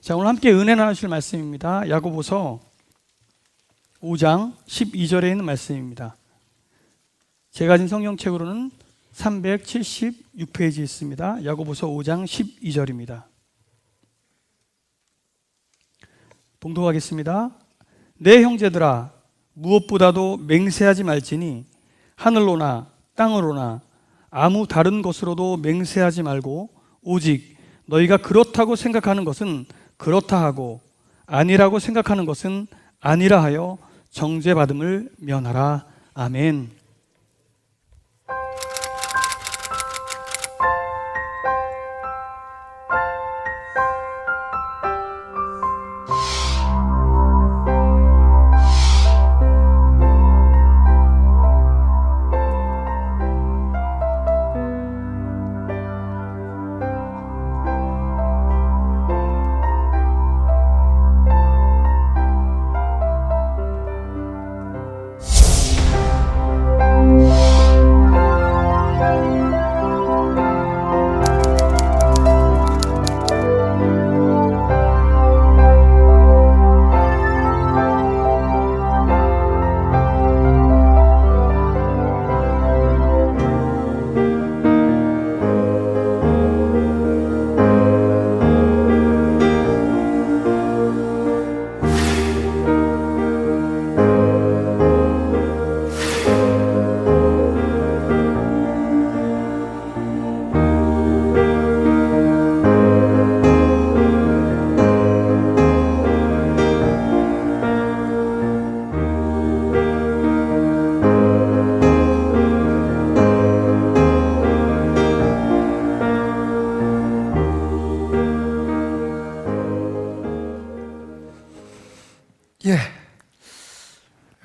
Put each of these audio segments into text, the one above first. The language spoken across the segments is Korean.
자, 오늘 함께 은혜 나누실 말씀입니다. 야고보서 5장 12절에 있는 말씀입니다. 제가 가진 성경책으로는 376페이지 있습니다. 야고보서 5장 12절입니다. 봉독하겠습니다. 내 형제들아, 무엇보다도 맹세하지 말지니 하늘로나 땅으로나 아무 다른 것으로도 맹세하지 말고 오직 너희가 그렇다고 생각하는 것은 그렇다 하고 아니라고 생각하는 것은 아니라 하여 정죄받음을 면하라. 아멘.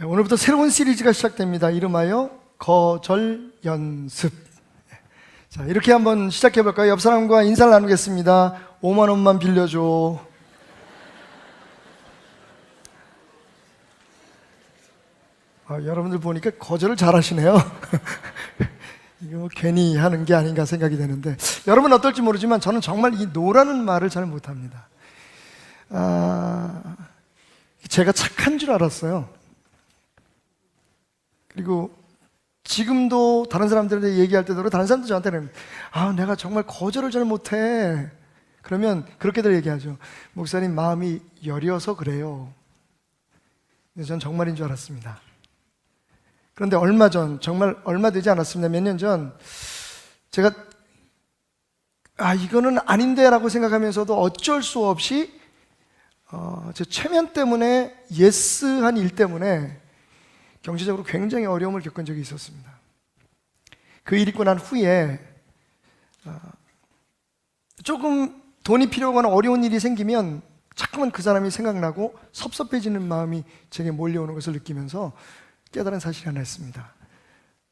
오늘부터 새로운 시리즈가 시작됩니다. 이름하여 거절 연습. 자, 이렇게 한번 시작해 볼까요? 옆 사람과 인사를 나누겠습니다. 5만 원만 빌려줘. 여러분들 보니까 거절을 잘 하시네요. 이거 괜히 하는 게 아닌가 생각이 되는데, 여러분 어떨지 모르지만 저는 정말 이 노라는 말을 잘 못합니다. 제가 착한 줄 알았어요. 그리고 지금도 다른 사람들한테 얘기할 때도 다른 사람도 저한테는 내가 정말 거절을 잘 못해. 그러면 그렇게들 얘기하죠. 목사님, 마음이 여려서 그래요. 근데 전 정말인 줄 알았습니다. 그런데 얼마 전, 정말 얼마 되지 않았습니다. 몇 년 전 제가 이거는 아닌데 라고 생각하면서도 어쩔 수 없이 제 체면 때문에, 예스한 일 때문에 경제적으로 굉장히 어려움을 겪은 적이 있었습니다. 그 일 있고 난 후에 조금 돈이 필요하거나 어려운 일이 생기면 자꾸만 그 사람이 생각나고 섭섭해지는 마음이 제게 몰려오는 것을 느끼면서 깨달은 사실이 하나 있습니다.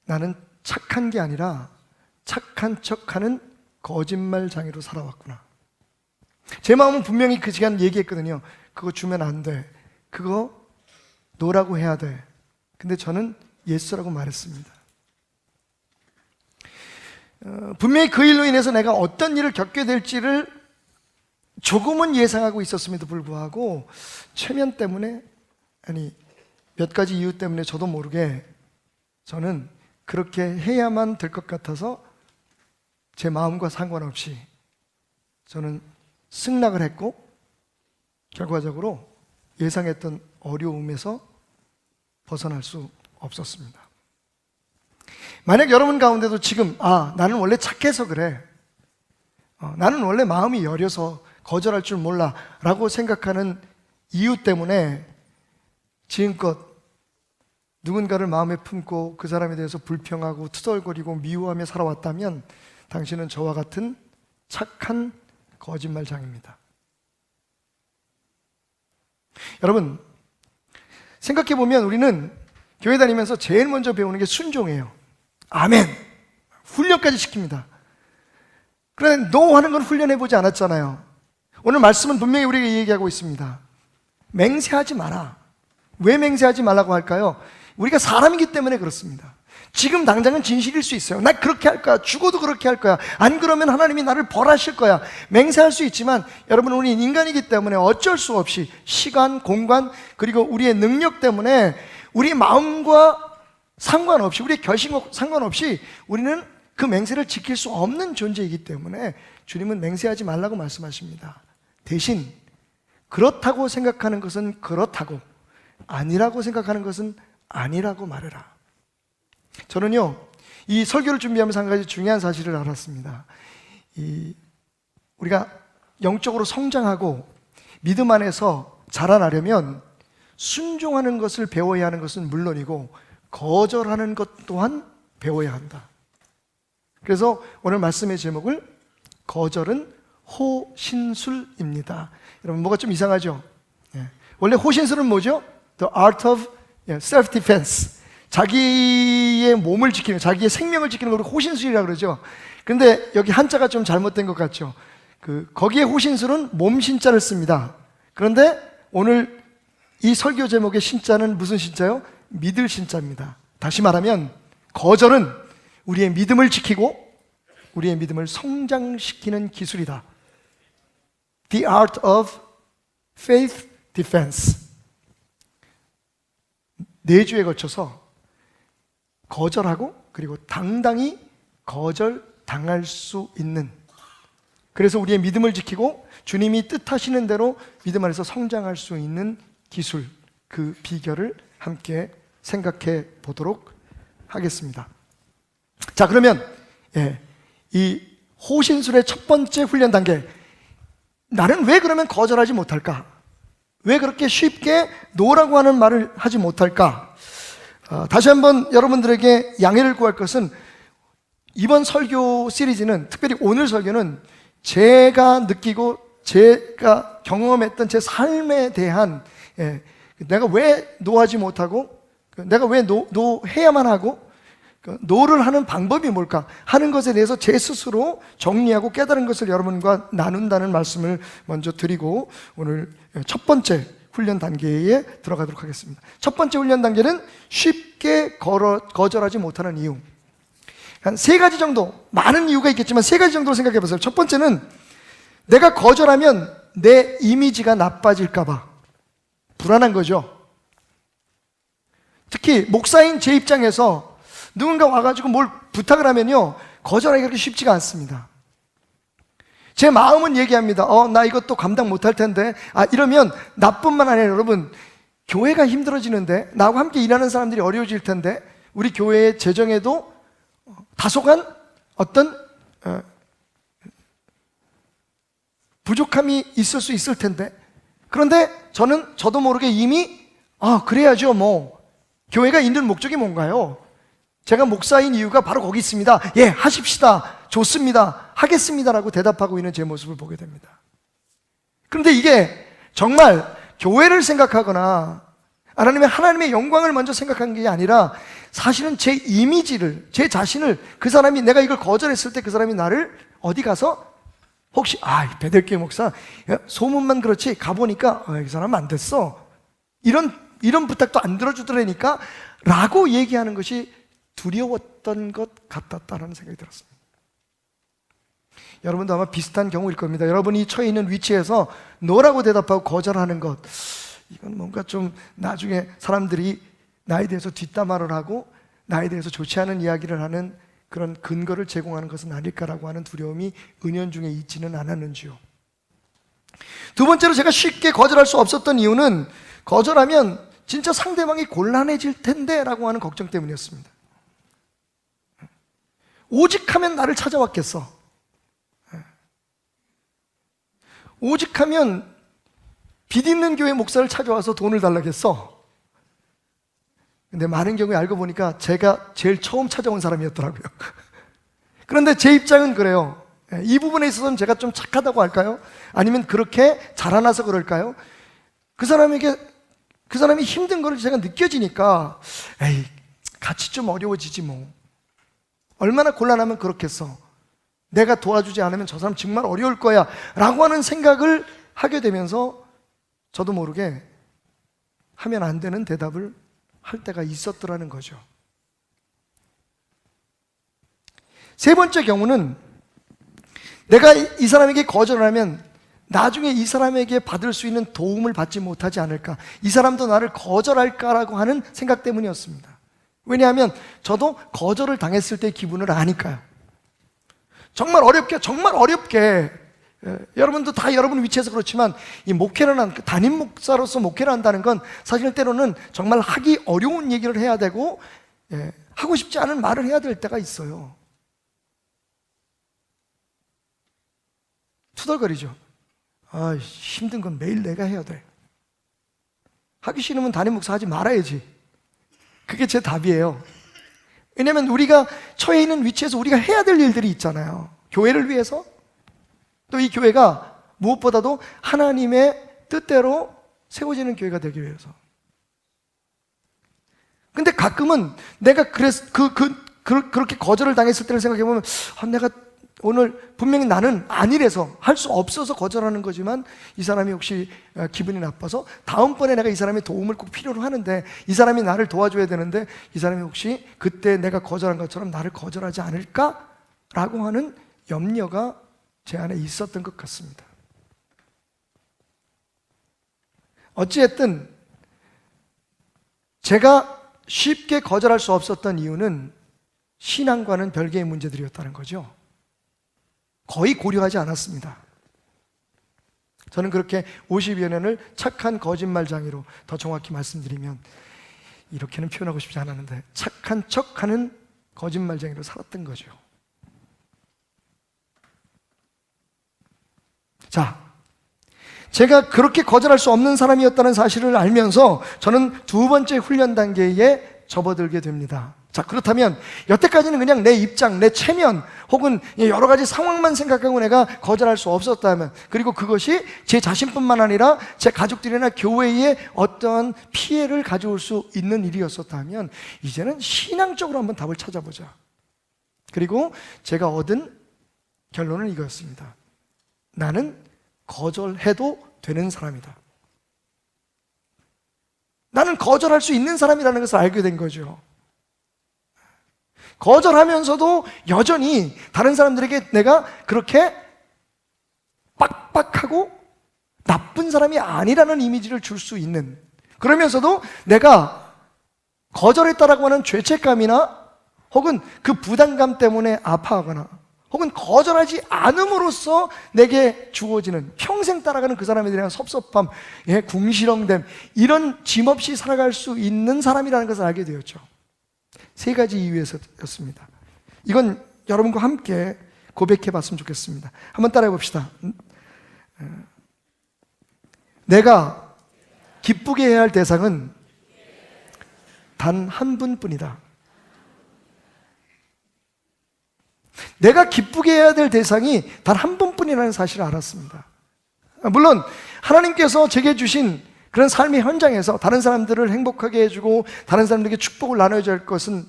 나는 착한 게 아니라 착한 척하는 거짓말장애로 살아왔구나. 제 마음은 분명히 그 시간 얘기했거든요. 그거 주면 안 돼. 그거 노라고 해야 돼. 근데 저는 예스라고 말했습니다. 분명히 그 일로 인해서 내가 어떤 일을 겪게 될지를 조금은 예상하고 있었음에도 불구하고 체면 때문에, 몇 가지 이유 때문에 저도 모르게 저는 그렇게 해야만 될 것 같아서 제 마음과 상관없이 저는 승낙을 했고, 결과적으로 예상했던 어려움에서 벗어날 수 없었습니다. 만약 여러분 가운데도 지금 나는 원래 착해서 그래, 나는 원래 마음이 여려서 거절할 줄 몰라 라고 생각하는 이유 때문에 지금껏 누군가를 마음에 품고 그 사람에 대해서 불평하고 투덜거리고 미워하며 살아왔다면 당신은 저와 같은 착한 거짓말장입니다. 여러분, 생각해보면 우리는 교회 다니면서 제일 먼저 배우는 게 순종이에요. 아멘! 훈련까지 시킵니다. 그런데 노 하는 건 훈련해보지 않았잖아요. 오늘 말씀은 분명히 우리에게 얘기하고 있습니다. 맹세하지 마라. 왜 맹세하지 말라고 할까요? 우리가 사람이기 때문에 그렇습니다. 지금 당장은 진실일 수 있어요. 나 그렇게 할 거야. 죽어도 그렇게 할 거야. 안 그러면 하나님이 나를 벌하실 거야. 맹세할 수 있지만 여러분, 우리는 인간이기 때문에 어쩔 수 없이 시간, 공간, 그리고 우리의 능력 때문에 우리 마음과 상관없이, 우리의 결심과 상관없이 우리는 그 맹세를 지킬 수 없는 존재이기 때문에 주님은 맹세하지 말라고 말씀하십니다. 대신 그렇다고 생각하는 것은 그렇다고, 아니라고 생각하는 것은 아니라고 말해라. 저는요, 이 설교를 준비하면서 한 가지 중요한 사실을 알았습니다. 우리가 영적으로 성장하고 믿음 안에서 자라나려면 순종하는 것을 배워야 하는 것은 물론이고 거절하는 것 또한 배워야 한다. 그래서 오늘 말씀의 제목을 거절은 호신술입니다. 여러분, 뭐가 좀 이상하죠? 원래 호신술은 뭐죠? The art of self-defense. 자기의 몸을 지키는, 자기의 생명을 지키는 걸 호신술이라고 그러죠. 그런데 여기 한자가 좀 잘못된 것 같죠. 거기에 호신술은 몸신자를 씁니다. 그런데 오늘 이 설교 제목의 신자는 무슨 신자요? 믿을 신자입니다. 다시 말하면 거절은 우리의 믿음을 지키고 우리의 믿음을 성장시키는 기술이다. The art of faith defense. 4주에 걸쳐서 거절하고 그리고 당당히 거절당할 수 있는, 그래서 우리의 믿음을 지키고 주님이 뜻하시는 대로 믿음 안에서 성장할 수 있는 기술, 그 비결을 함께 생각해 보도록 하겠습니다. 자, 그러면 이 호신술의 첫 번째 훈련 단계, 나는 왜 그러면 거절하지 못할까? 왜 그렇게 쉽게 노라고 하는 말을 하지 못할까? 다시 한번 여러분들에게 양해를 구할 것은, 이번 설교 시리즈는, 특별히 오늘 설교는 제가 느끼고 제가 경험했던 제 삶에 대한, 내가 왜 노하지 못하고, 내가 왜 노해야만 하고, 노를 하는 방법이 뭘까 하는 것에 대해서 제 스스로 정리하고 깨달은 것을 여러분과 나눈다는 말씀을 먼저 드리고 오늘 첫 번째 훈련 단계에 들어가도록 하겠습니다. 첫 번째 훈련 단계는 쉽게 거절하지 못하는 이유. 한 3가지 정도, 많은 이유가 있겠지만 3가지 정도로 생각해 보세요. 첫 번째는 내가 거절하면 내 이미지가 나빠질까 봐 불안한 거죠. 특히 목사인 제 입장에서 누군가 와가지고 뭘 부탁을 하면요, 거절하기가 그렇게 쉽지가 않습니다. 제 마음은 얘기합니다. 나 이것도 감당 못할 텐데. 이러면 나뿐만 아니라 여러분, 교회가 힘들어지는데, 나하고 함께 일하는 사람들이 어려워질 텐데, 우리 교회의 재정에도 다소간 어떤 부족함이 있을 수 있을 텐데, 그런데 저도 모르게 이미 그래야죠, 뭐 교회가 있는 목적이 뭔가요? 제가 목사인 이유가 바로 거기 있습니다. 예, 하십시다. 좋습니다. 하겠습니다라고 대답하고 있는 제 모습을 보게 됩니다. 그런데 이게 정말 교회를 생각하거나 하나님의 영광을 먼저 생각한 게 아니라 사실은 제 이미지를, 제 자신을, 그 사람이, 내가 이걸 거절했을 때 그 사람이 나를 어디 가서 혹시 베델교회 목사 소문만 그렇지 가보니까 이 사람 안 됐어, 이런 부탁도 안 들어주더라니까 라고 얘기하는 것이 두려웠던 것 같았다는 생각이 들었습니다. 여러분도 아마 비슷한 경우일 겁니다. 여러분이 처해 있는 위치에서 노라고 대답하고 거절하는 것, 이건 뭔가 좀 나중에 사람들이 나에 대해서 뒷담화를 하고 나에 대해서 좋지 않은 이야기를 하는 그런 근거를 제공하는 것은 아닐까라고 하는 두려움이 은연중에 있지는 않았는지요. 두 번째로 제가 쉽게 거절할 수 없었던 이유는, 거절하면 진짜 상대방이 곤란해질 텐데 라고 하는 걱정 때문이었습니다. 오직 하면 나를 찾아왔겠어. 오직 하면 빚 있는 교회 목사를 찾아와서 돈을 달라겠어. 근데 많은 경우에 알고 보니까 제가 제일 처음 찾아온 사람이었더라고요. 그런데 제 입장은 그래요. 이 부분에 있어서는 제가 좀 착하다고 할까요? 아니면 그렇게 자라나서 그럴까요? 그 사람이 힘든 걸 제가 느껴지니까 같이 좀 어려워지지 뭐. 얼마나 곤란하면 그렇겠어. 내가 도와주지 않으면 저 사람 정말 어려울 거야 라고 하는 생각을 하게 되면서 저도 모르게 하면 안 되는 대답을 할 때가 있었더라는 거죠. 세 번째 경우는 내가 이 사람에게 거절을 하면 나중에 이 사람에게 받을 수 있는 도움을 받지 못하지 않을까, 이 사람도 나를 거절할까라고 하는 생각 때문이었습니다. 왜냐하면 저도 거절을 당했을 때의 기분을 아니까요. 정말 어렵게 여러분도 다 여러분 위치에서 그렇지만 이 목회를 담임 목사로서 목회를 한다는 건 사실 때로는 정말 하기 어려운 얘기를 해야 되고 하고 싶지 않은 말을 해야 될 때가 있어요. 투덜거리죠. 아, 힘든 건 매일 내가 해야 돼. 하기 싫으면 담임 목사 하지 말아야지. 그게 제 답이에요. 왜냐하면 우리가 처해 있는 위치에서 우리가 해야 될 일들이 있잖아요. 교회를 위해서, 또 이 교회가 무엇보다도 하나님의 뜻대로 세워지는 교회가 되기 위해서. 근데 가끔은 내가 그렇게 거절을 당했을 때를 생각해보면 내가 오늘 분명히 나는 아니래서 할 수 없어서 거절하는 거지만 이 사람이 혹시 기분이 나빠서 다음번에 내가 이 사람의 도움을 꼭 필요로 하는데 이 사람이 나를 도와줘야 되는데 이 사람이 혹시 그때 내가 거절한 것처럼 나를 거절하지 않을까라고 하는 염려가 제 안에 있었던 것 같습니다. 어찌됐든 제가 쉽게 거절할 수 없었던 이유는 신앙과는 별개의 문제들이었다는 거죠. 거의 고려하지 않았습니다. 저는 그렇게 50여 년을 착한 거짓말장애로, 더 정확히 말씀드리면 이렇게는 표현하고 싶지 않았는데 착한 척하는 거짓말장애로 살았던 거죠. 자, 제가 그렇게 거절할 수 없는 사람이었다는 사실을 알면서 저는 두 번째 훈련 단계에 접어들게 됩니다. 자, 그렇다면 여태까지는 그냥 내 입장, 내 체면 혹은 여러 가지 상황만 생각하고 내가 거절할 수 없었다면, 그리고 그것이 제 자신뿐만 아니라 제 가족들이나 교회에 어떠한 피해를 가져올 수 있는 일이었었다면 이제는 신앙적으로 한번 답을 찾아보자. 그리고 제가 얻은 결론은 이거였습니다. 나는 거절해도 되는 사람이다. 나는 거절할 수 있는 사람이라는 것을 알게 된 거죠. 거절하면서도 여전히 다른 사람들에게 내가 그렇게 빡빡하고 나쁜 사람이 아니라는 이미지를 줄 수 있는, 그러면서도 내가 거절했다라고 하는 죄책감이나 혹은 그 부담감 때문에 아파하거나 혹은 거절하지 않음으로써 내게 주어지는 평생 따라가는 그 사람에 대한 섭섭함, 궁시렁됨, 이런 짐없이 살아갈 수 있는 사람이라는 것을 알게 되었죠. 세 가지 이유에서였습니다. 이건 여러분과 함께 고백해 봤으면 좋겠습니다. 한번 따라해 봅시다. 내가 기쁘게 해야 할 대상은 단 한 분뿐이다. 내가 기쁘게 해야 될 대상이 단 한 분뿐이라는 사실을 알았습니다. 물론 하나님께서 제게 주신 그런 삶의 현장에서 다른 사람들을 행복하게 해주고 다른 사람들에게 축복을 나눠줘야 할 것은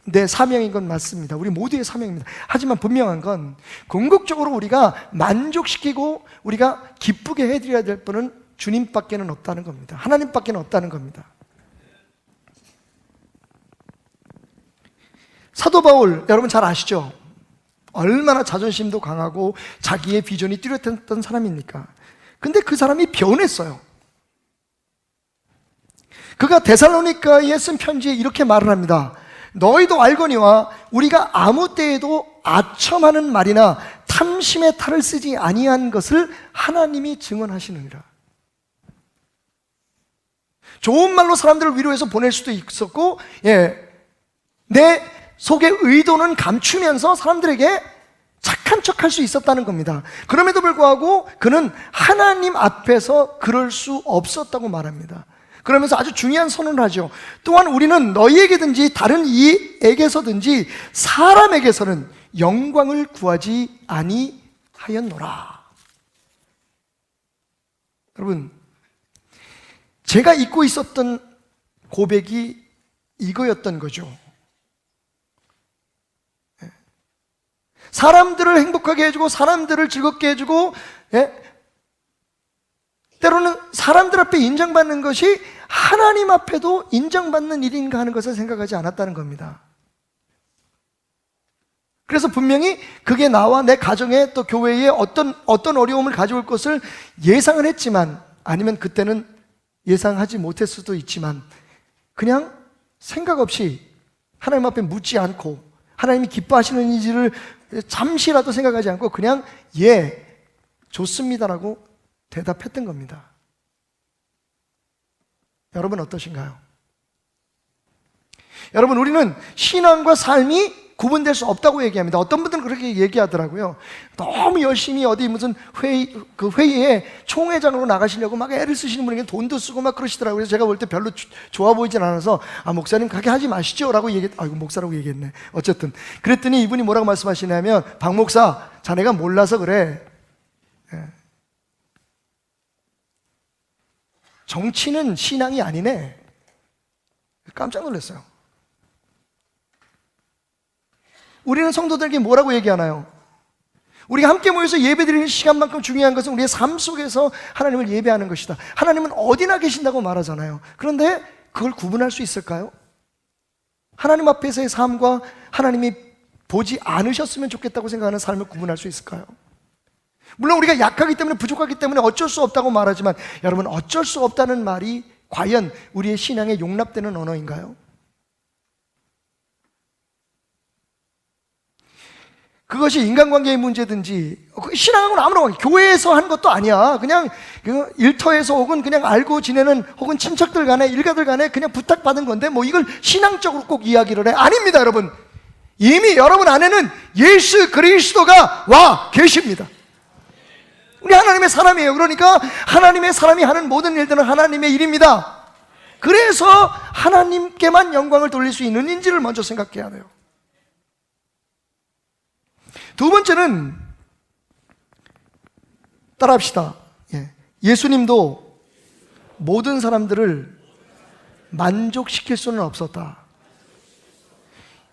내 사명인 건 맞습니다. 우리 모두의 사명입니다. 하지만 분명한 건 궁극적으로 우리가 만족시키고 우리가 기쁘게 해드려야 될 분은 주님밖에는 없다는 겁니다. 하나님밖에는 없다는 겁니다. 사도 바울 여러분 잘 아시죠? 얼마나 자존심도 강하고 자기의 비전이 뚜렷했던 사람입니까? 근데 그 사람이 변했어요. 그가 데살로니가에 쓴 편지에 이렇게 말을 합니다. 너희도 알거니와 우리가 아무 때에도 아첨하는 말이나 탐심의 탈을 쓰지 아니한 것을 하나님이 증언하시느니라. 좋은 말로 사람들을 위로해서 보낼 수도 있었고, 내 속의 의도는 감추면서 사람들에게 착한 척할 수 있었다는 겁니다. 그럼에도 불구하고 그는 하나님 앞에서 그럴 수 없었다고 말합니다. 그러면서 아주 중요한 선언을 하죠. 또한 우리는 너희에게든지 다른 이에게서든지 사람에게서는 영광을 구하지 아니하였노라. 여러분, 제가 잊고 있었던 고백이 이거였던 거죠. 사람들을 행복하게 해주고 사람들을 즐겁게 해주고, 때로는 사람들 앞에 인정받는 것이 하나님 앞에도 인정받는 일인가 하는 것을 생각하지 않았다는 겁니다. 그래서 분명히 그게 나와 내 가정에 또 교회에 어떤 어려움을 가져올 것을 예상은 했지만, 아니면 그때는 예상하지 못했을 수도 있지만, 그냥 생각 없이 하나님 앞에 묻지 않고 하나님이 기뻐하시는지를 잠시라도 생각하지 않고 그냥 예, 좋습니다라고 대답했던 겁니다. 여러분 어떠신가요? 여러분, 우리는 신앙과 삶이 구분될 수 없다고 얘기합니다. 어떤 분들은 그렇게 얘기하더라고요. 너무 열심히 어디 무슨 회의에 총회장으로 나가시려고 막 애를 쓰시는 분에게 돈도 쓰고 막 그러시더라고요. 그래서 제가 볼 때 별로 좋아 보이진 않아서, 목사님 그렇게 하지 마시죠 라고 아이고, 목사라고 얘기했네. 어쨌든 그랬더니 이분이 뭐라고 말씀하시냐면, 박 목사, 자네가 몰라서 그래. 정치는 신앙이 아니네. 깜짝 놀랐어요. 우리는 성도들에게 뭐라고 얘기하나요? 우리가 함께 모여서 예배드리는 시간만큼 중요한 것은 우리의 삶 속에서 하나님을 예배하는 것이다. 하나님은 어디나 계신다고 말하잖아요. 그런데 그걸 구분할 수 있을까요? 하나님 앞에서의 삶과 하나님이 보지 않으셨으면 좋겠다고 생각하는 삶을 구분할 수 있을까요? 물론 우리가 약하기 때문에, 부족하기 때문에 어쩔 수 없다고 말하지만, 여러분, 어쩔 수 없다는 말이 과연 우리의 신앙에 용납되는 언어인가요? 그것이 인간관계의 문제든지, 신앙하고는 아무런 관계, 교회에서 한 것도 아니야. 그냥 일터에서 혹은 그냥 알고 지내는, 혹은 친척들 간에, 일가들 간에 그냥 부탁받은 건데, 이걸 신앙적으로 꼭 이야기를 해. 아닙니다, 여러분. 이미 여러분 안에는 예수 그리스도가 와 계십니다. 우리 하나님의 사람이에요. 그러니까 하나님의 사람이 하는 모든 일들은 하나님의 일입니다. 그래서 하나님께만 영광을 돌릴 수 있는지를 먼저 생각해야 돼요. 두 번째는, 따라합시다. 예수님도 모든 사람들을 만족시킬 수는 없었다.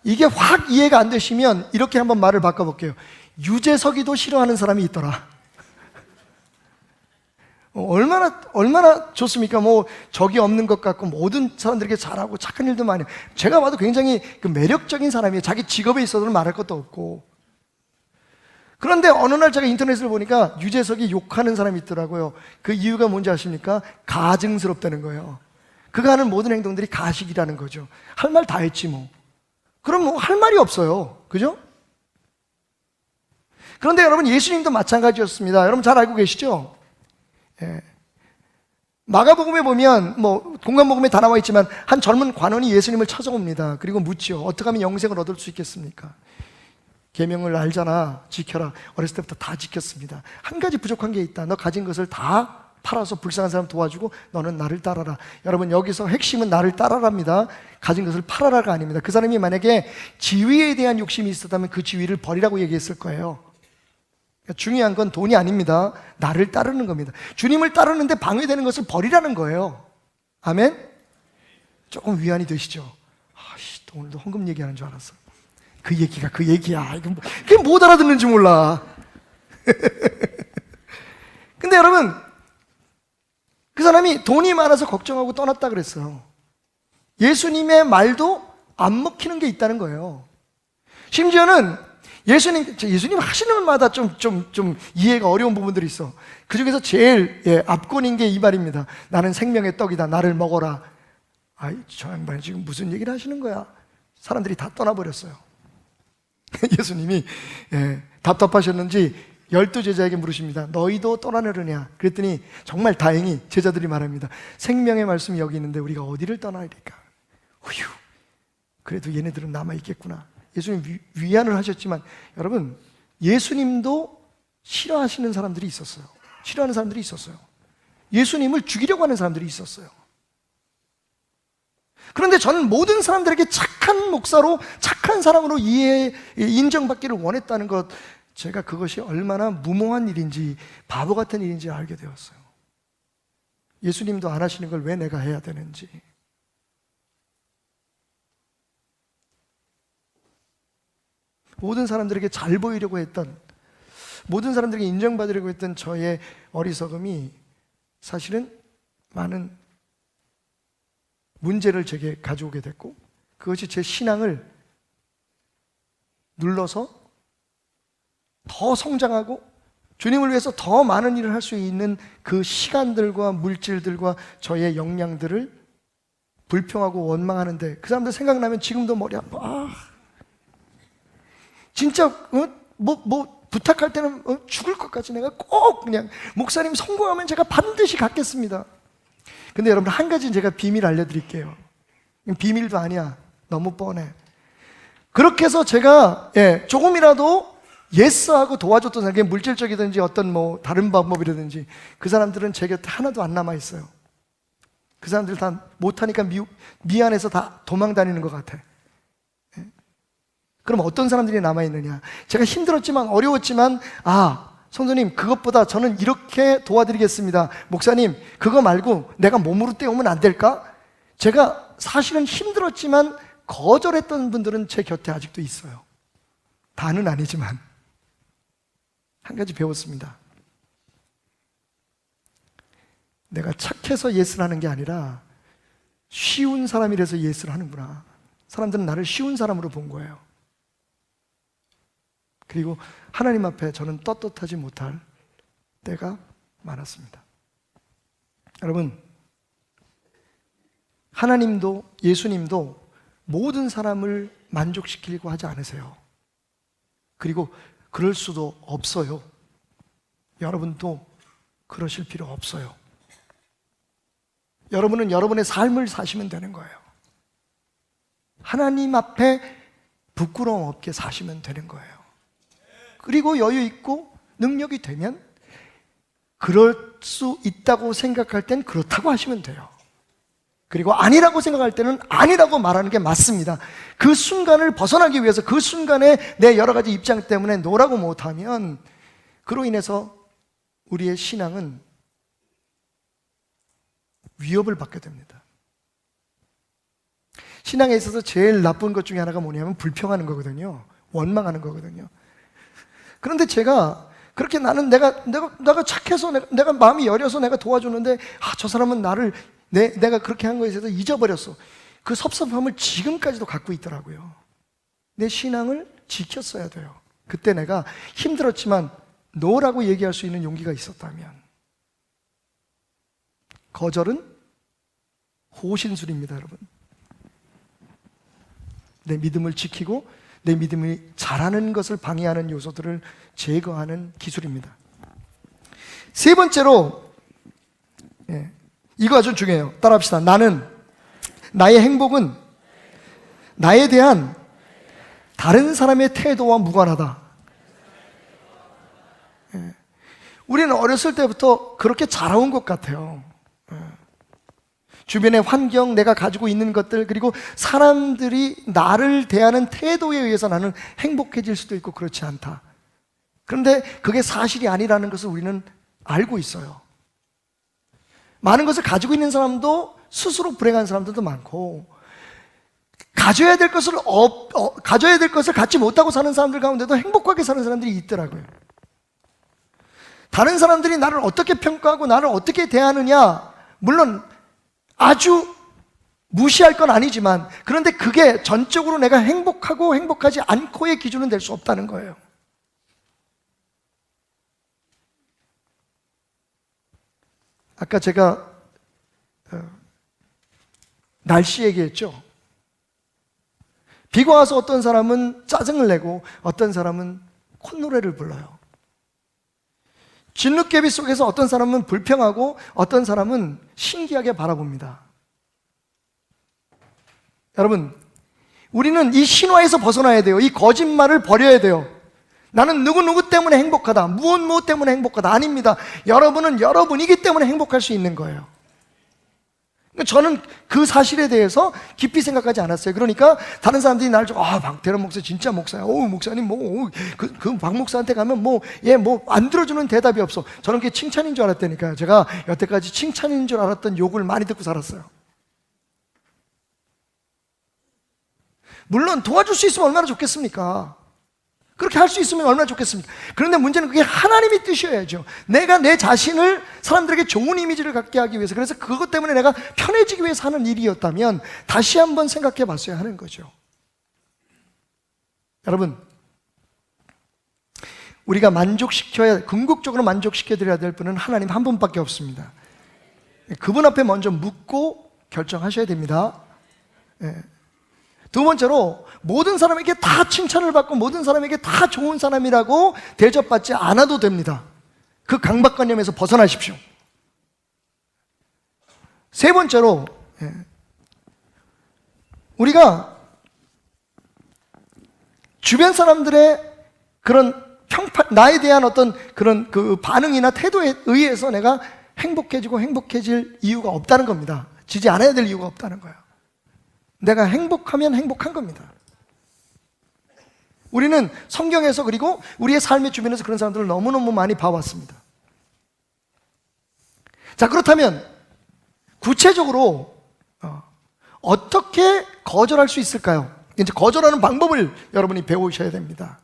이게 확 이해가 안 되시면 이렇게 한번 말을 바꿔볼게요. 유재석이도 싫어하는 사람이 있더라. 얼마나 좋습니까? 적이 없는 것 같고 모든 사람들에게 잘하고 착한 일도 많이. 제가 봐도 굉장히 매력적인 사람이에요. 자기 직업에 있어서는 말할 것도 없고. 그런데 어느 날 제가 인터넷을 보니까 유재석이 욕하는 사람이 있더라고요. 그 이유가 뭔지 아십니까? 가증스럽다는 거예요. 그가 하는 모든 행동들이 가식이라는 거죠. 할 말 다 했지 뭐. 그럼 할 말이 없어요. 그죠? 그런데 여러분, 예수님도 마찬가지였습니다. 여러분 잘 알고 계시죠? 마가복음에 보면, 공관복음에 다 나와 있지만, 한 젊은 관원이 예수님을 찾아옵니다. 그리고 묻죠. 어떻게 하면 영생을 얻을 수 있겠습니까? 계명을 알잖아, 지켜라. 어렸을 때부터 다 지켰습니다. 한 가지 부족한 게 있다. 너 가진 것을 다 팔아서 불쌍한 사람 도와주고 너는 나를 따라라. 여러분, 여기서 핵심은 나를 따라랍니다. 가진 것을 팔아라가 아닙니다. 그 사람이 만약에 지위에 대한 욕심이 있었다면 그 지위를 버리라고 얘기했을 거예요. 그러니까 중요한 건 돈이 아닙니다. 나를 따르는 겁니다. 주님을 따르는데 방해되는 것을 버리라는 거예요. 아멘? 조금 위안이 되시죠? 오늘도 헌금 얘기하는 줄 알았어. 그 얘기가 그 얘기야. 그게 못 알아듣는지 몰라. 근데 여러분, 그 사람이 돈이 많아서 걱정하고 떠났다 그랬어요. 예수님의 말도 안 먹히는 게 있다는 거예요. 심지어는 예수님 하시는 말마다 좀 이해가 어려운 부분들이 있어. 그 중에서 제일 앞권인 게 이 말입니다. 나는 생명의 떡이다. 나를 먹어라. 저 양반 지금 무슨 얘기를 하시는 거야? 사람들이 다 떠나버렸어요. 예수님이 답답하셨는지 12제자에게 물으십니다. 너희도 떠나려느냐? 그랬더니 정말 다행히 제자들이 말합니다. 생명의 말씀이 여기 있는데 우리가 어디를 떠나야 될까? 휴, 그래도 얘네들은 남아있겠구나. 예수님 위안을 하셨지만, 여러분, 예수님도 싫어하시는 사람들이 있었어요. 싫어하는 사람들이 있었어요. 예수님을 죽이려고 하는 사람들이 있었어요. 그런데 저는 모든 사람들에게 착한 목사로, 착한 사람으로 인정받기를 원했다는 것, 제가 그것이 얼마나 무모한 일인지, 바보 같은 일인지 알게 되었어요. 예수님도 안 하시는 걸 왜 내가 해야 되는지. 모든 사람들에게 잘 보이려고 했던, 모든 사람들에게 인정받으려고 했던 저의 어리석음이 사실은 많은 문제를 제게 가져오게 됐고, 그것이 제 신앙을 눌러서 더 성장하고 주님을 위해서 더 많은 일을 할 수 있는 그 시간들과 물질들과 저의 역량들을 불평하고 원망하는데, 그 사람들 생각나면 지금도 머리 아파. 진짜 부탁할 때는 죽을 것까지 내가 꼭 그냥 목사님 성공하면 제가 반드시 갖겠습니다. 근데 여러분, 한 가지 제가 비밀 알려드릴게요. 비밀도 아니야, 너무 뻔해. 그렇게 해서 제가 조금이라도 예스하고 도와줬던 사람, 그게 물질적이든지 어떤 다른 방법이라든지, 그 사람들은 제 곁에 하나도 안 남아있어요. 그 사람들 다 못하니까 미안해서 다 도망 다니는 것 같아. 그럼 어떤 사람들이 남아있느냐? 제가 힘들었지만 어려웠지만, 성도님, 그것보다 저는 이렇게 도와드리겠습니다. 목사님, 그거 말고 내가 몸으로 때우면 안 될까? 제가 사실은 힘들었지만 거절했던 분들은 제 곁에 아직도 있어요. 다는 아니지만 한 가지 배웠습니다. 내가 착해서 예스를 하는 게 아니라 쉬운 사람이라서 예스를 하는구나. 사람들은 나를 쉬운 사람으로 본 거예요. 그리고 하나님 앞에 저는 떳떳하지 못할 때가 많았습니다. 여러분, 하나님도 예수님도 모든 사람을 만족시키려고 하지 않으세요. 그리고 그럴 수도 없어요. 여러분도 그러실 필요 없어요. 여러분은 여러분의 삶을 사시면 되는 거예요. 하나님 앞에 부끄러움 없게 사시면 되는 거예요. 그리고 여유 있고 능력이 되면 그럴 수 있다고 생각할 땐 그렇다고 하시면 돼요. 그리고 아니라고 생각할 때는 아니라고 말하는 게 맞습니다. 그 순간을 벗어나기 위해서, 그 순간에 내 여러 가지 입장 때문에 노라고 못하면 그로 인해서 우리의 신앙은 위협을 받게 됩니다. 신앙에 있어서 제일 나쁜 것 중에 하나가 뭐냐면 불평하는 거거든요. 원망하는 거거든요. 그런데 제가 그렇게 내가 착해서 내가 마음이 여려서 내가 도와줬는데 저 사람은 내가 그렇게 한 거에 대해서 잊어버렸어. 그 섭섭함을 지금까지도 갖고 있더라고요. 내 신앙을 지켰어야 돼요. 그때 내가 힘들었지만 노라고 얘기할 수 있는 용기가 있었다면. 거절은 호신술입니다, 여러분. 내 믿음을 지키고 내 믿음이 자라는 것을 방해하는 요소들을 제거하는 기술입니다. 세 번째로, 이거 아주 중요해요. 따라합시다. 나의 행복은 나에 대한 다른 사람의 태도와 무관하다. 우리는 어렸을 때부터 그렇게 자라온 것 같아요. 주변의 환경, 내가 가지고 있는 것들, 그리고 사람들이 나를 대하는 태도에 의해서 나는 행복해질 수도 있고 그렇지 않다. 그런데 그게 사실이 아니라는 것을 우리는 알고 있어요. 많은 것을 가지고 있는 사람도 스스로 불행한 사람들도 많고, 가져야 될 것을 갖지 못하고 사는 사람들 가운데도 행복하게 사는 사람들이 있더라고요. 다른 사람들이 나를 어떻게 평가하고 나를 어떻게 대하느냐, 물론 아주 무시할 건 아니지만, 그런데 그게 전적으로 내가 행복하고 행복하지 않고의 기준은 될 수 없다는 거예요. 아까 제가 날씨 얘기했죠. 비가 와서 어떤 사람은 짜증을 내고 어떤 사람은 콧노래를 불러요. 진흙개비 속에서 어떤 사람은 불평하고 어떤 사람은 신기하게 바라봅니다. 여러분, 우리는 이 신화에서 벗어나야 돼요. 이 거짓말을 버려야 돼요. 나는 누구 때문에 행복하다, 무엇 때문에 행복하다. 아닙니다. 여러분은 여러분이기 때문에 행복할 수 있는 거예요. 저는 그 사실에 대해서 깊이 생각하지 않았어요. 그러니까 다른 사람들이 나를 좀, 박대란 목사 진짜 목사야. 목사님 그 박 목사한테 가면 안 들어주는 대답이 없어. 저는 그게 칭찬인 줄 알았다니까요. 제가 여태까지 칭찬인 줄 알았던 욕을 많이 듣고 살았어요. 물론 도와줄 수 있으면 얼마나 좋겠습니까? 그렇게 할 수 있으면 얼마나 좋겠습니까? 그런데 문제는 그게 하나님의 뜻이어야죠. 내가 내 자신을 사람들에게 좋은 이미지를 갖게 하기 위해서, 그래서 그것 때문에 내가 편해지기 위해서 하는 일이었다면 다시 한번 생각해 봤어야 하는 거죠. 여러분, 우리가 궁극적으로 만족시켜드려야 될 분은 하나님 한 분밖에 없습니다. 그분 앞에 먼저 묻고 결정하셔야 됩니다. 두 번째로, 모든 사람에게 다 칭찬을 받고 모든 사람에게 다 좋은 사람이라고 대접받지 않아도 됩니다. 그 강박관념에서 벗어나십시오. 세 번째로, 우리가 주변 사람들의 그런 나에 대한 어떤 그런 그 반응이나 태도에 의해서 내가 행복해지고 행복해질 이유가 없다는 겁니다. 지지 않아야 될 이유가 없다는 거예요. 내가 행복하면 행복한 겁니다. 우리는 성경에서, 그리고 우리의 삶의 주변에서 그런 사람들을 너무너무 많이 봐왔습니다. 자, 그렇다면 구체적으로 어떻게 거절할 수 있을까요? 이제 거절하는 방법을 여러분이 배우셔야 됩니다.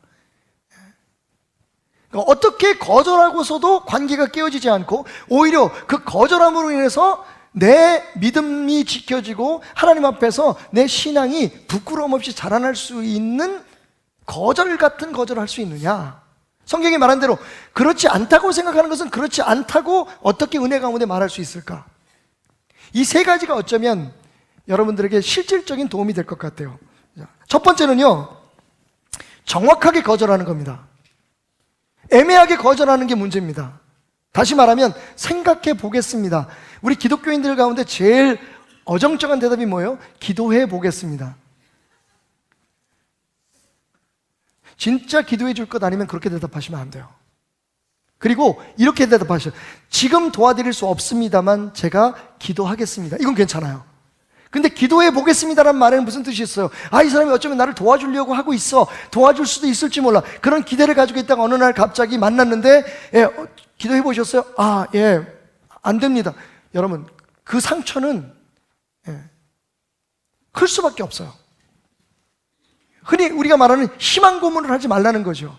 어떻게 거절하고서도 관계가 깨어지지 않고 오히려 그 거절함으로 인해서 내 믿음이 지켜지고 하나님 앞에서 내 신앙이 부끄러움 없이 자라날 수 있는 거절 같은 거절을 할 수 있느냐? 성경이 말한 대로 그렇지 않다고 생각하는 것은 그렇지 않다고 어떻게 은혜 가운데 말할 수 있을까? 이 세 가지가 어쩌면 여러분들에게 실질적인 도움이 될 것 같아요. 첫 번째는요, 정확하게 거절하는 겁니다. 애매하게 거절하는 게 문제입니다. 다시 말하면 생각해 보겠습니다. 우리 기독교인들 가운데 제일 어정쩡한 대답이 뭐예요? 기도해 보겠습니다. 진짜 기도해 줄 것 아니면 그렇게 대답하시면 안 돼요. 그리고 이렇게 대답하셔요. 지금 도와드릴 수 없습니다만 제가 기도하겠습니다. 이건 괜찮아요. 근데 기도해 보겠습니다라는 말에는 무슨 뜻이 있어요? 이 사람이 어쩌면 나를 도와주려고 하고 있어. 도와줄 수도 있을지 몰라. 그런 기대를 가지고 있다가 어느 날 갑자기 만났는데, 기도해 보셨어요? 예, 안 됩니다. 여러분, 그 상처는 클 수밖에 없어요. 흔히 우리가 말하는 희망 고문을 하지 말라는 거죠.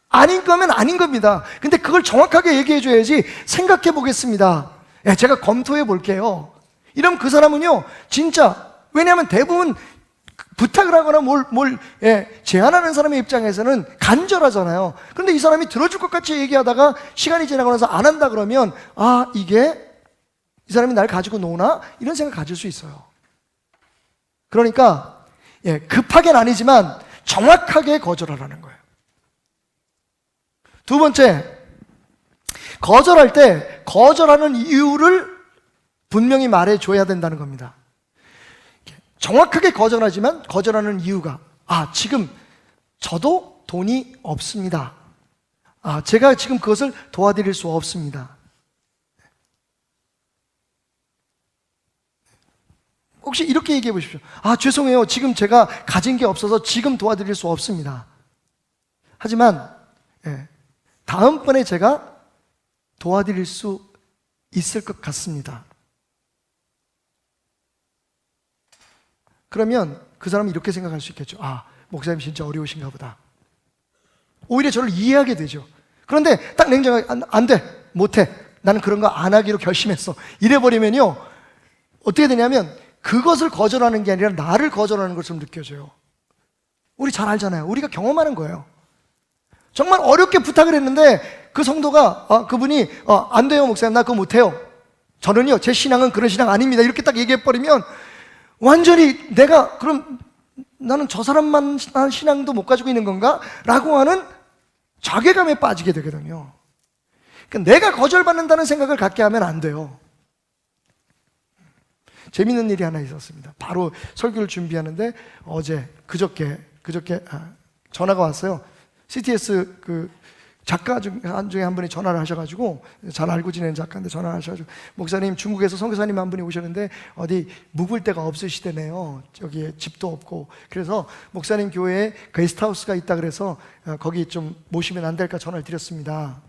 아닌 거면 아닌 겁니다. 근데 그걸 정확하게 얘기해 줘야지. 생각해 보겠습니다. 제가 검토해 볼게요. 이러면 그 사람은요, 진짜, 왜냐하면 대부분 부탁을 하거나 제안하는 사람의 입장에서는 간절하잖아요. 그런데 이 사람이 들어줄 것 같이 얘기하다가 시간이 지나고 나서 안 한다 그러면, 이게 이 사람이 날 가지고 노나? 이런 생각 가질 수 있어요. 그러니까, 급하게는 아니지만 정확하게 거절하라는 거예요. 두 번째, 거절할 때 거절하는 이유를 분명히 말해줘야 된다는 겁니다. 정확하게 거절하지만 거절하는 이유가, 지금 저도 돈이 없습니다. 제가 지금 그것을 도와드릴 수 없습니다. 혹시 이렇게 얘기해 보십시오. 죄송해요. 지금 제가 가진 게 없어서 지금 도와드릴 수 없습니다. 하지만 다음번에 제가 도와드릴 수 있을 것 같습니다. 그러면 그 사람은 이렇게 생각할 수 있겠죠. 목사님 진짜 어려우신가 보다. 오히려 저를 이해하게 되죠. 그런데 딱 냉정하게 안 돼, 못해, 나는 그런 거 안 하기로 결심했어, 이래버리면요, 어떻게 되냐면 그것을 거절하는 게 아니라 나를 거절하는 것처럼 느껴져요. 우리 잘 알잖아요. 우리가 경험하는 거예요. 정말 어렵게 부탁을 했는데 그 성도가 그분이 안 돼요 목사님, 나 그거 못해요, 저는요 제 신앙은 그런 신앙 아닙니다, 이렇게 딱 얘기해버리면 완전히 내가 그럼 나는 저 사람만 신앙도 못 가지고 있는 건가? 라고 하는 자괴감에 빠지게 되거든요. 그러니까 내가 거절받는다는 생각을 갖게 하면 안 돼요. 재밌는 일이 하나 있었습니다. 바로 설교를 준비하는데 그저께 전화가 왔어요. CTS 그 작가 중에 한 분이 전화를 하셔가지고, 잘 알고 지내는 작가인데 전화를 하셔가지고, 목사님 중국에서 선교사님 한 분이 오셨는데 어디 묵을 데가 없으시대네요. 여기에 집도 없고. 그래서 목사님 교회에 게스트하우스가 있다 그래서 거기 좀 모시면 안 될까 전화를 드렸습니다.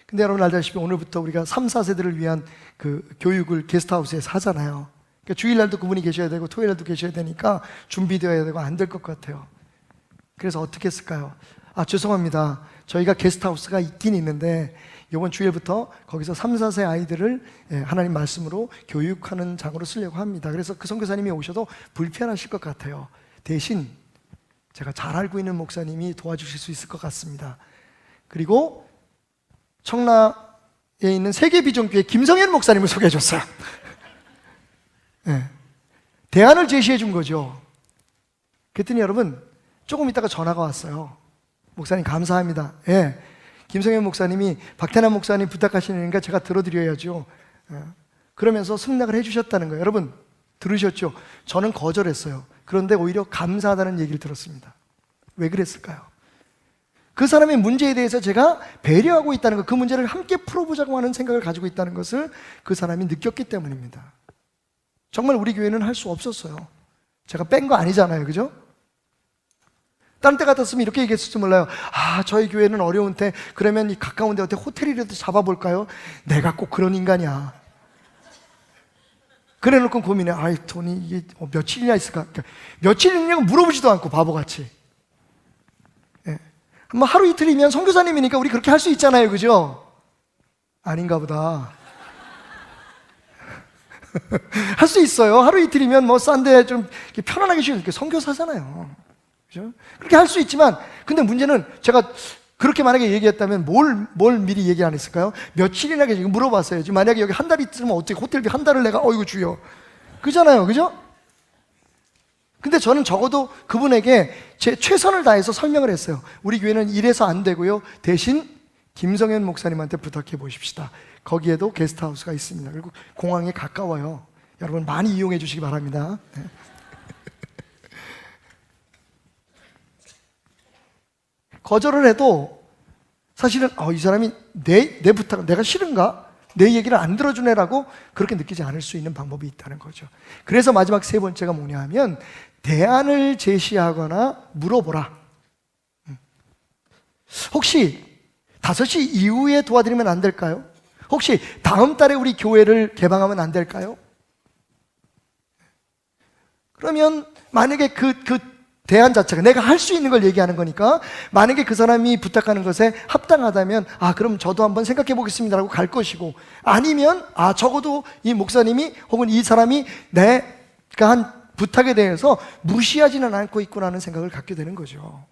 근데 여러분 알다시피 오늘부터 우리가 3, 4세들을 위한 그 교육을 게스트하우스에서 하잖아요. 그러니까 주일날도 그분이 계셔야 되고 토요일날도 계셔야 되니까 준비되어야 되고 안 될 것 같아요. 그래서 어떻게 했을까요? 죄송합니다. 저희가 게스트하우스가 있긴 있는데 이번 주일부터 거기서 3, 4세 아이들을 하나님 말씀으로 교육하는 장으로 쓰려고 합니다. 그래서 그 선교사님이 오셔도 불편하실 것 같아요. 대신 제가 잘 알고 있는 목사님이 도와주실 수 있을 것 같습니다. 그리고 청라에 있는 세계비전교회 김성현 목사님을 소개해 줬어요. 네. 대안을 제시해 준 거죠. 그랬더니 여러분, 조금 있다가 전화가 왔어요. 목사님 감사합니다. 예. 김성현 목사님이 박태남 목사님 부탁하시니까 제가 들어드려야죠. 그러면서 승낙을 해주셨다는 거예요. 여러분 들으셨죠? 저는 거절했어요. 그런데 오히려 감사하다는 얘기를 들었습니다. 왜 그랬을까요? 그 사람의 문제에 대해서 제가 배려하고 있다는 것, 그 문제를 함께 풀어보자고 하는 생각을 가지고 있다는 것을 그 사람이 느꼈기 때문입니다. 정말 우리 교회는 할 수 없었어요. 제가 뺀 거 아니잖아요. 그죠? 다른 때 같았으면 이렇게 얘기했을지 몰라요. 아, 저희 교회는 어려운데 그러면 이 가까운 데 어때 호텔이라도 잡아볼까요? 내가 꼭 그런 인간이야. 그래 놓고 고민해. 아이, 돈이 이게 며칠이나 있을까? 그러니까 며칠 있냐고 물어보지도 않고 바보같이. 예. 뭐 하루 이틀이면 선교사님이니까 우리 그렇게 할 수 있잖아요. 그죠? 아닌가 보다. 할 수 있어요. 하루 이틀이면 뭐 싼데 좀 편안하게 쉬니까 선교사잖아요. 그죠? 그렇게 할 수 있지만, 근데 문제는 제가 그렇게 만약에 얘기했다면 뭘 미리 얘기 안 했을까요? 며칠이나 지금 물어봤어요. 지금 만약에 여기 한 달 있으면 어떻게 호텔비 한 달을 내가 어이구 주여. 그잖아요. 그죠? 근데 저는 적어도 그분에게 제 최선을 다해서 설명을 했어요. 우리 교회는 이래서 안 되고요. 대신 김성현 목사님한테 부탁해 보십시다. 거기에도 게스트하우스가 있습니다. 그리고 공항에 가까워요. 여러분 많이 이용해 주시기 바랍니다. 네. 거절을 해도 사실은 이 사람이 내 부탁, 내가 싫은가? 내 얘기를 안 들어주네라고 그렇게 느끼지 않을 수 있는 방법이 있다는 거죠. 그래서 마지막 세 번째가 뭐냐 하면 대안을 제시하거나 물어보라. 혹시 5시 이후에 도와드리면 안 될까요? 혹시 다음 달에 우리 교회를 개방하면 안 될까요? 그러면 만약에 그 대안 자체가 내가 할 수 있는 걸 얘기하는 거니까 만약에 그 사람이 부탁하는 것에 합당하다면 그럼 저도 한번 생각해 보겠습니다라고 갈 것이고, 아니면 적어도 이 목사님이 혹은 이 사람이 내가 한 부탁에 대해서 무시하지는 않고 있구나 하는 생각을 갖게 되는 거죠.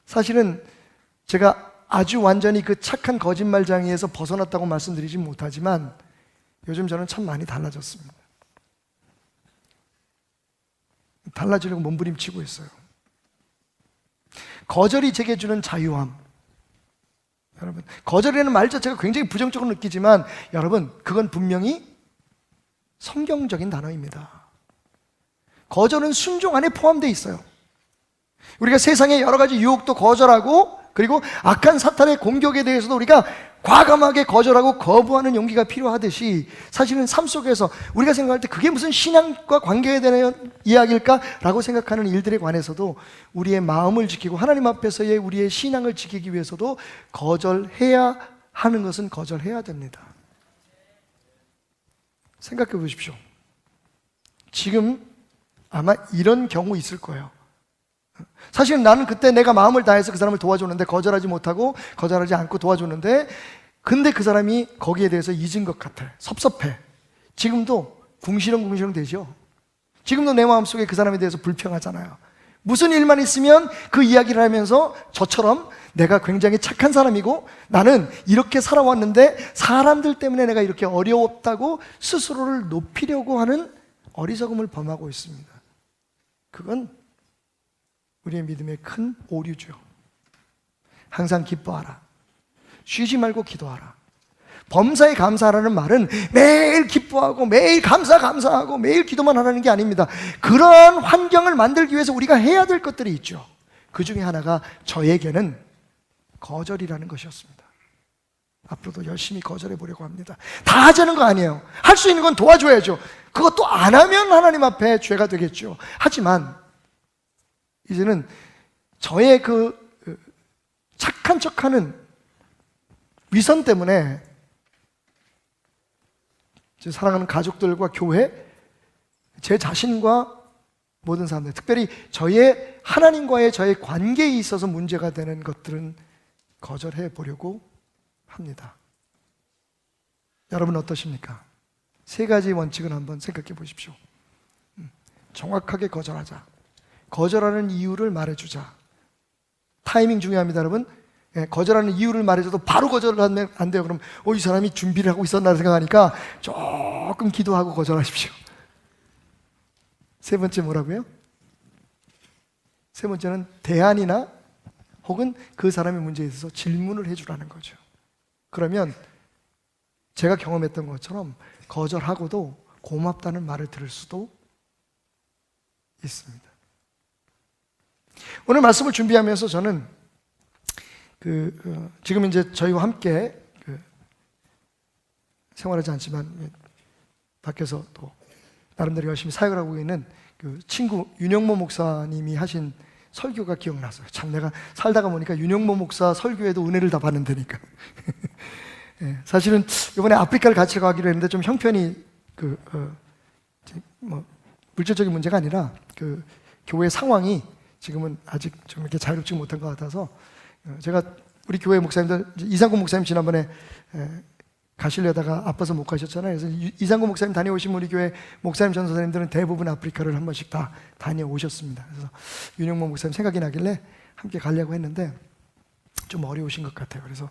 사실은 제가 아주 완전히 그 착한 거짓말장애에서 벗어났다고 말씀드리진 못하지만 요즘 저는 참 많이 달라졌습니다. 달라지려고 몸부림치고 있어요. 거절이 제게 주는 자유함. 여러분, 거절이라는 말 자체가 굉장히 부정적으로 느끼지만 여러분, 그건 분명히 성경적인 단어입니다. 거절은 순종 안에 포함되어 있어요. 우리가 세상의 여러 가지 유혹도 거절하고, 그리고 악한 사탄의 공격에 대해서도 우리가 과감하게 거절하고 거부하는 용기가 필요하듯이, 사실은 삶 속에서 우리가 생각할 때 그게 무슨 신앙과 관계되는 이야기일까라고 생각하는 일들에 관해서도 우리의 마음을 지키고 하나님 앞에서의 우리의 신앙을 지키기 위해서도 거절해야 하는 것은 거절해야 됩니다. 생각해 보십시오. 지금 아마 이런 경우 있을 거예요. 사실은 나는 그때 내가 마음을 다해서 그 사람을 도와줬는데, 거절하지 못하고 거절하지 않고 도와줬는데, 근데 그 사람이 거기에 대해서 잊은 것 같아. 섭섭해. 지금도 궁시렁궁시렁 되죠. 지금도 내 마음속에 그 사람에 대해서 불평하잖아요. 무슨 일만 있으면 그 이야기를 하면서 저처럼 내가 굉장히 착한 사람이고 나는 이렇게 살아왔는데 사람들 때문에 내가 이렇게 어려웠다고 스스로를 높이려고 하는 어리석음을 범하고 있습니다. 그건 우리의 믿음의 큰 오류죠. 항상 기뻐하라. 쉬지 말고 기도하라. 범사에 감사하라는 말은 매일 기뻐하고 매일 감사하고 매일 기도만 하라는 게 아닙니다. 그러한 환경을 만들기 위해서 우리가 해야 될 것들이 있죠. 그 중에 하나가 저에게는 거절이라는 것이었습니다. 앞으로도 열심히 거절해 보려고 합니다. 다 하자는 거 아니에요. 할 수 있는 건 도와줘야죠. 그것도 안 하면 하나님 앞에 죄가 되겠죠. 하지만 이제는 저의 그 착한 척하는 위선 때문에 제 사랑하는 가족들과 교회, 제 자신과 모든 사람들, 특별히 저의 하나님과의 저의 관계에 있어서 문제가 되는 것들은 거절해 보려고 합니다. 여러분 어떠십니까? 세 가지 원칙을 한번 생각해 보십시오. 정확하게 거절하자. 거절하는 이유를 말해주자. 타이밍 중요합니다, 여러분. 예, 거절하는 이유를 말해줘도 바로 거절을 하면 안 돼요. 그럼 이 사람이 준비를 하고 있었나 생각하니까 조금 기도하고 거절하십시오. 세 번째 뭐라고요? 세 번째는 대안이나 혹은 그 사람의 문제에 있어서 질문을 해주라는 거죠. 그러면 제가 경험했던 것처럼 거절하고도 고맙다는 말을 들을 수도 있습니다. 오늘 말씀을 준비하면서 저는 지금 이제 저희와 함께 생활하지 않지만 밖에서 또 나름대로 열심히 사역을 하고 있는 그 친구 윤영모 목사님이 하신 설교가 기억났어요. 참 내가 살다가 보니까 윤영모 목사 설교에도 은혜를 다 받는다니까. 예, 사실은 이번에 아프리카를 같이 가기로 했는데 좀 형편이 물질적인 문제가 아니라 그 교회 상황이 지금은 아직 좀 이렇게 자유롭지 못한 것 같아서 제가 우리 교회 목사님들 이상구 목사님 지난번에 가시려다가 아파서 못 가셨잖아요. 그래서 이상구 목사님 다녀오신 우리 교회 목사님 전도사님들은 대부분 아프리카를 한 번씩 다 다녀오셨습니다. 그래서 윤영모 목사님 생각이 나길래 함께 가려고 했는데 좀 어려우신 것 같아요. 그래서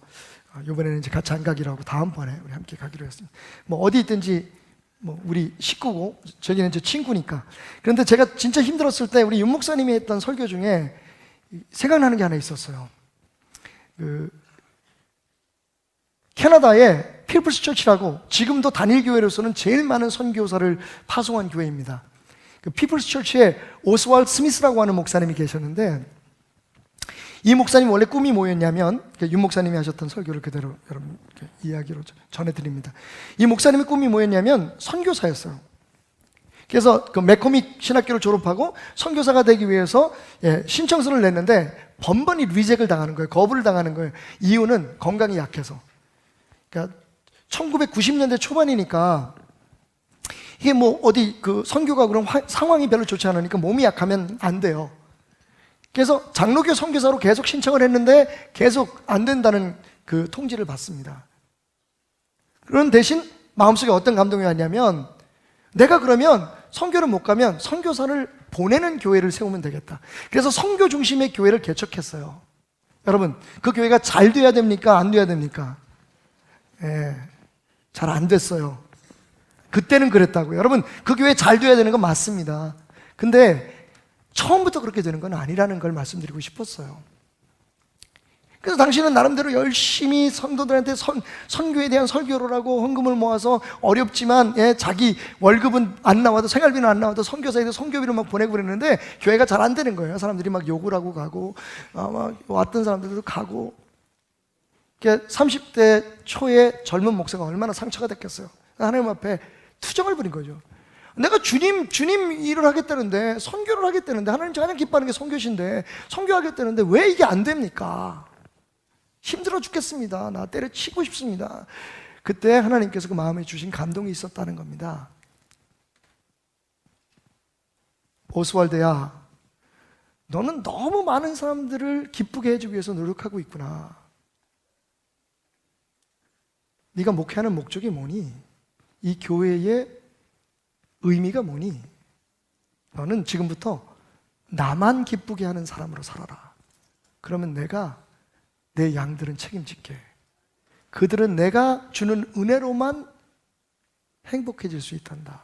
이번에는 이제 같이 안 가기로 하고 다음번에 우리 함께 가기로 했습니다. 뭐 어디 있든지 뭐 우리 식구고 저기는 제 친구니까. 그런데 제가 진짜 힘들었을 때 우리 윤 목사님이 했던 설교 중에 생각나는 게 하나 있었어요. 캐나다의 피플스 처치라고 지금도 단일 교회로서는 제일 많은 선교사를 파송한 교회입니다. 그 피플스 처치에 오스왈드 스미스라고 하는 목사님이 계셨는데 이 목사님 원래 꿈이 뭐였냐면 윤 목사님이 하셨던 설교를 그대로 여러분 이야기로 전해드립니다. 이 목사님의 꿈이 뭐였냐면 선교사였어요. 그래서 그 맥코믹 신학교를 졸업하고 선교사가 되기 위해서 신청서를 냈는데 번번이 리젝을 당하는 거예요. 거부를 당하는 거예요. 이유는 건강이 약해서. 그러니까 1990년대 초반이니까 이게 뭐 어디 그 선교가 그런 상황이 별로 좋지 않으니까 몸이 약하면 안 돼요. 그래서 장로교 선교사로 계속 신청을 했는데 계속 안 된다는 그 통지를 받습니다. 그런 대신 마음속에 어떤 감동이 왔냐면 내가 그러면 선교를 못 가면 선교사를 보내는 교회를 세우면 되겠다. 그래서 선교 중심의 교회를 개척했어요. 여러분, 그 교회가 잘 돼야 됩니까? 안 돼야 됩니까? 잘 안 됐어요. 그때는 그랬다고요. 여러분, 그 교회 잘 돼야 되는 건 맞습니다. 근데 처음부터 그렇게 되는 건 아니라는 걸 말씀드리고 싶었어요. 그래서 당신은 나름대로 열심히 성도들한테 선교에 대한 설교를 하고 헌금을 모아서 어렵지만 자기 월급은 안 나와도 생활비는 안 나와도 선교사에도 선교비를 막 보내고 그랬는데 교회가 잘 안 되는 거예요. 사람들이 막 욕을 하고 가고 막 왔던 사람들도 가고. 30대 초에 젊은 목사가 얼마나 상처가 됐겠어요. 하나님 앞에 투정을 부린 거죠. 내가 주님 일을 하겠다는데 선교를 하겠다는데 하나님 가장 기뻐하는 게 선교신데 선교하겠다는데 왜 이게 안 됩니까? 힘들어 죽겠습니다. 나 때려치고 싶습니다. 그때 하나님께서 그 마음에 주신 감동이 있었다는 겁니다. 오스왈드야, 너는 너무 많은 사람들을 기쁘게 해주기 위해서 노력하고 있구나. 네가 목회하는 목적이 뭐니? 이 교회의 의미가 뭐니? 너는 지금부터 나만 기쁘게 하는 사람으로 살아라. 그러면 내가 내 양들은 책임질게. 그들은 내가 주는 은혜로만 행복해질 수 있단다.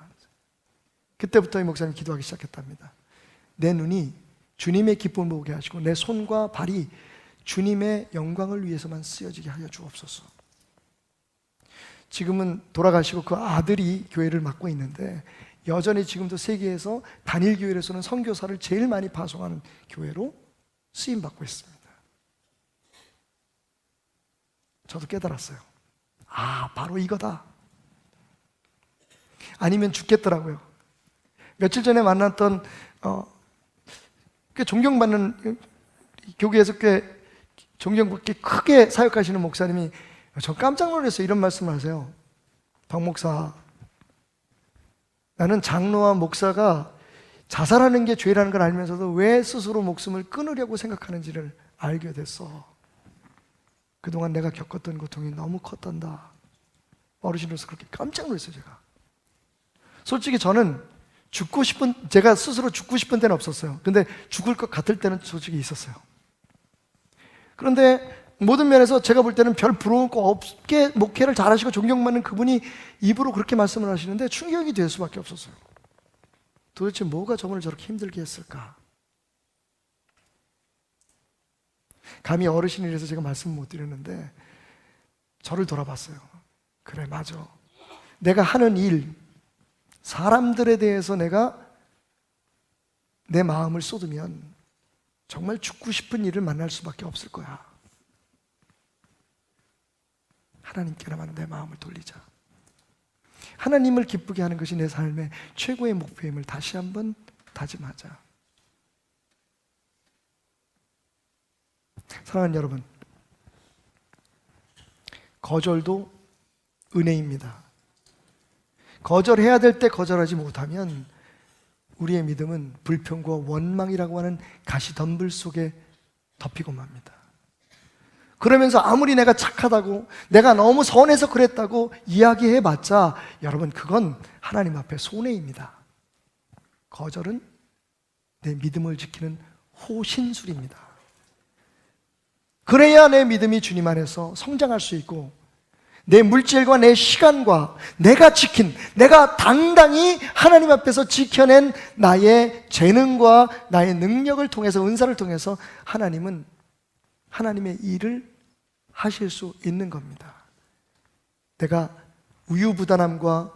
그때부터 이 목사님 기도하기 시작했답니다. 내 눈이 주님의 기쁨을 보게 하시고 내 손과 발이 주님의 영광을 위해서만 쓰여지게 하여 주옵소서. 지금은 돌아가시고 그 아들이 교회를 맡고 있는데 여전히 지금도 세계에서 단일 교회로서는 선교사를 제일 많이 파송하는 교회로 쓰임 받고 있습니다. 저도 깨달았어요. 바로 이거다. 아니면 죽겠더라고요. 며칠 전에 만났던 꽤 존경받는 교계에서 꽤 존경받게 크게 사역하시는 목사님이 저 깜짝 놀랐어요. 이런 말씀을 하세요. 박 목사, 나는 장로와 목사가 자살하는 게 죄라는 걸 알면서도 왜 스스로 목숨을 끊으려고 생각하는지를 알게 됐어. 그동안 내가 겪었던 고통이 너무 컸단다. 어르신으로서 그렇게 깜짝 놀랐어요. 제가 솔직히 저는 제가 스스로 죽고 싶은 때는 없었어요. 근데 죽을 것 같을 때는 솔직히 있었어요. 그런데 모든 면에서 제가 볼 때는 별 부러울 거 없게 목회를 잘하시고 존경받는 그분이 입으로 그렇게 말씀을 하시는데 충격이 될 수밖에 없었어요. 도대체 뭐가 저분을 저렇게 힘들게 했을까? 감히 어르신이라서 제가 말씀 못 드렸는데 저를 돌아봤어요. 그래, 맞아. 내가 하는 일, 사람들에 대해서 내가 내 마음을 쏟으면 정말 죽고 싶은 일을 만날 수밖에 없을 거야. 하나님께로만 내 마음을 돌리자. 하나님을 기쁘게 하는 것이 내 삶의 최고의 목표임을 다시 한번 다짐하자. 사랑하는 여러분, 거절도 은혜입니다. 거절해야 될 때 거절하지 못하면 우리의 믿음은 불평과 원망이라고 하는 가시덤불 속에 덮이고 맙니다. 그러면서 아무리 내가 착하다고, 내가 너무 선해서 그랬다고 이야기해봤자 여러분, 그건 하나님 앞에 손해입니다. 거절은 내 믿음을 지키는 호신술입니다. 그래야 내 믿음이 주님 안에서 성장할 수 있고, 내 물질과 내 시간과 내가 당당히 하나님 앞에서 지켜낸 나의 재능과 나의 능력을 통해서, 은사를 통해서 하나님의 일을 하실 수 있는 겁니다. 내가 우유부단함과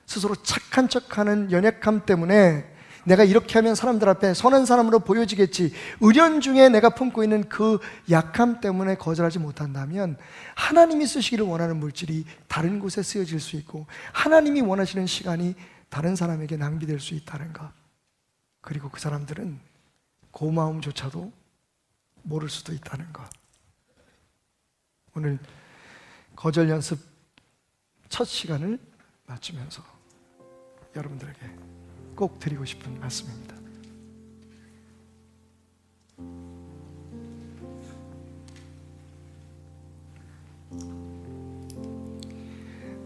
스스로 착한 척하는 연약함 때문에 내가 이렇게 하면 사람들 앞에 선한 사람으로 보여지겠지, 은연중에 내가 품고 있는 그 약함 때문에 거절하지 못한다면 하나님이 쓰시기를 원하는 물질이 다른 곳에 쓰여질 수 있고, 하나님이 원하시는 시간이 다른 사람에게 낭비될 수 있다는 것, 그리고 그 사람들은 고마움조차도 모를 수도 있다는 것. 오늘 거절 연습 첫 시간을 맞추면서 여러분들에게 꼭 드리고 싶은 말씀입니다.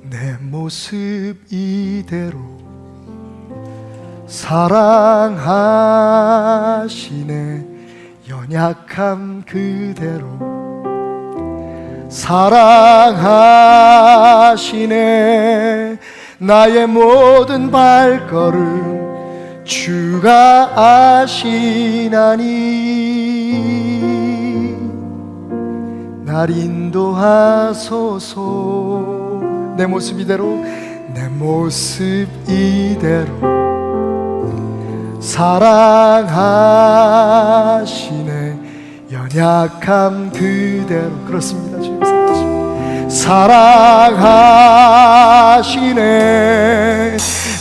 내 모습 이대로 사랑하시네, 연약함 그대로 사랑하시네, 나의 모든 발걸음 주가 아시나니, 날 인도하소서. 내 모습 이대로, 내 모습 이대로 사랑하시네, 연약함 그대로. 그렇습니다. 주님 사랑하시네,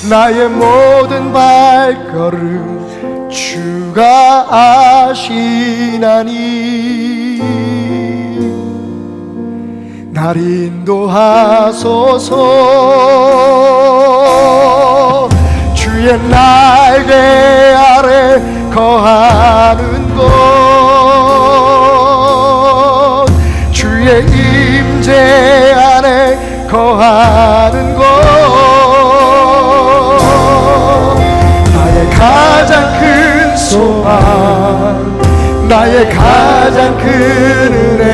나의 모든 발걸음 주가 아시나니, 날 인도하소서. 주의 날개 아래 거하는 곳, 주의 임재 안에 거하는 곳, 나의 가장 큰 소망, 나의 가장 큰 은혜,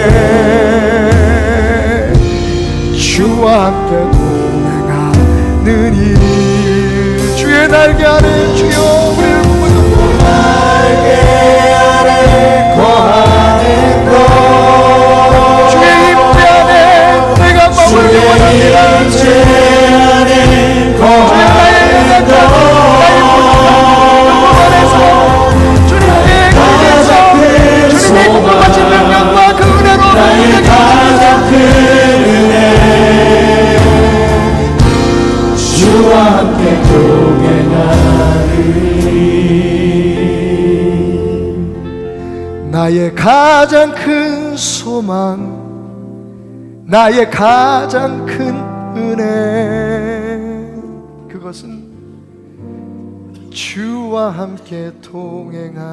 주와 함께 동행하는 일. 주의 날개 아래, 주여 우리를 품는 날개 아래 거하는 것, 주의 임재 안에 내가 머물기 원합니다. 주의 안에 거하는 것, 나의 부족함 안에서 주님의 길에서 주님의 공급하신 능력과 그 은혜로 나의 가장 큰 은혜, 주와 함께 동행하리. 나의 가장 큰 소망, 나의 가장 큰 은혜, 그것은 주와 함께 동행하느니.